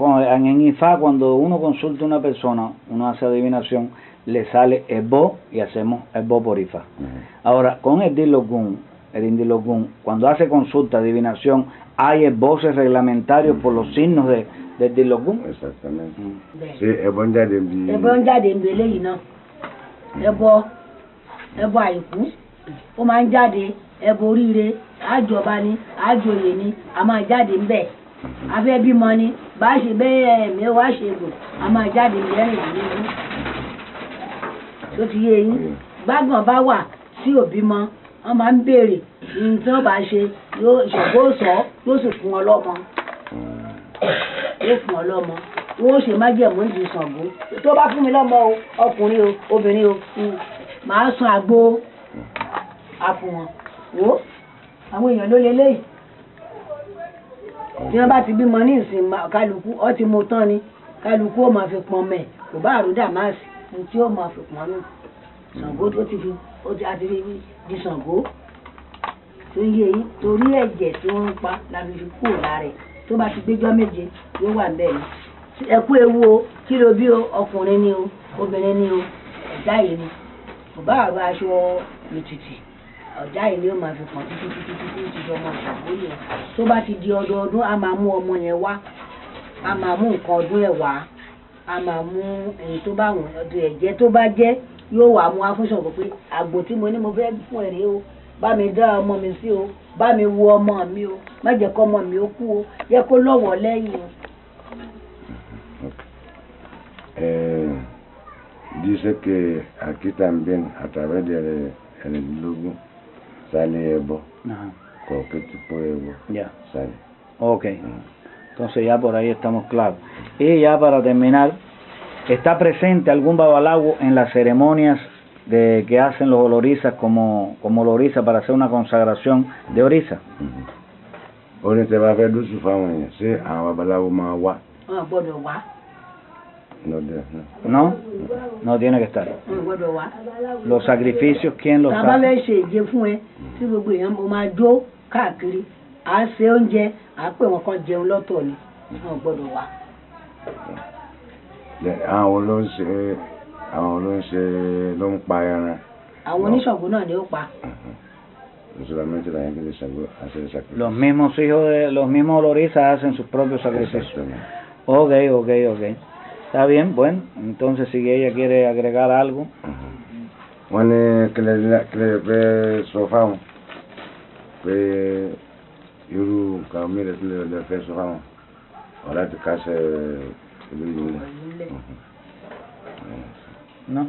en Ifá, cuando uno consulta a una persona, uno hace adivinación, le sale Esbo y hacemos Esbo por Ifá. Ahora, con el Indilogún, cuando hace consulta, adivinación, hay esboces reglamentarios por los signos del Indilogún. Exactamente. Sí, Esbo ń jáde bí. Ẹbọ ń jáde ń belé yìí náà. Ẹbọ àìkú, ó máa ń jáde, ẹbọ oríire, àjọba ni, àjòyè ni, a máa jáde ń bẹ̀. Afẹ́ bímọ ni, bá ṣe bẹ́ẹ̀ ẹ̀mí wá ṣe gùn, a máa jáde ń lẹ́rìn nínú. Tó ti yé yín, gbágbọ̀n bá wà tí ò bímọ, wọ́n máa ń béèrè ní tí wọ́n bá ṣe, ṣògbó sọ, yóò sì fún ọ lọ́mọ. Yóò fún ọ lọ́mọ. Wọ́n ṣe májẹ̀mú ìdí Ṣàngó. Tó bá fún mi lọ́mọ o, ọkùnrin o, obìnrin o, màá san àgbo àfún wọn. Wò àwọn èèyàn ló lélẹ́yìí. Tí wọ́n bá ti bímọ ní ìsìn kálukú, ọ ti mo tán ni, kálukú ó máa fi pọn mẹ́, kò bá àrùdà máa sì, ní tí ó máa fi pọn nù. Ṣàngó tó ti fi, àti fi di Ṣàngó. Tó yé yín, torí ẹ̀jẹ̀ tí wọ́n ń pa láti fi kúrò lára ẹ̀. Tó bá ti gbéjọ́ méje, yóò wà bẹ́ẹ̀ ni. Ẹ kú ewu o, kí ló bí o, ọkùnrin ni o, obìnrin ni o, ọ̀já yìí ni. Kò bá àrùn aṣọ lòtìtì, ọ̀já yìí ni ó máa fi pọn títí ti ọmọ Ṣàngó yẹn. Tó bá ti di ọdọọdún, a máa mú ọmọ yẹn wá, a máa mú nǹkan ọdún ẹ̀ wá, a máa mú èyí tó bá wọ̀n ọdún ẹ̀jẹ̀ tó bá jẹ́, yóò wà mú afúnṣọ̀gbọ̀ pé àgbò tí mo ní mo fẹ́ fún ẹ̀rẹ́ o, bá mi dá ọmọ mi sí o, bá mi wo ọmọ mi o, má jẹ́ kó ọmọ mi ó kú o, jẹ́ kó lọ́wọ́ lẹ́yìn o. Dice que aquí también, a través del Indilogún, sale Esbo. Cualquier tipo de Esbo sale. Ok. Entonces ya por ahí estamos claros. Y ya para terminar, ¿está presente algún babalawo en las ceremonias que hacen los olorizas como oloriza para hacer una consagración de oriza? Oye, te va a ver su familia, sí, a babalawo máa wá. Gbọ́dọ̀ wá. No tiene que estar. Gbọ́dọ̀ wá. Los sacrificios, ¿quién los Tàbá hace? fẹ́ ṣe ìje fún ẹ, tí gbogbo èèyàn mo máa jó káàkiri, à á ṣe oúnjẹ, à á pè wọn kan jẹun lọ́tọ̀ ni, wọn gbọ́dọ̀ wá. Àwọn ló ń ṣe ló ń pa ẹran. Àwọn oníṣàngó náà ni ó pa. Solamente la gente de Ṣàngó hace el sacrificio. Los mismos hijos los mismos olorizas hacen sus propios sacrificios. Ok. Está bien, bueno, entonces si ella quiere agregar algo. Bueno, que le ve sofá, que yo camino le ve sofá, ahora te casa ¿No?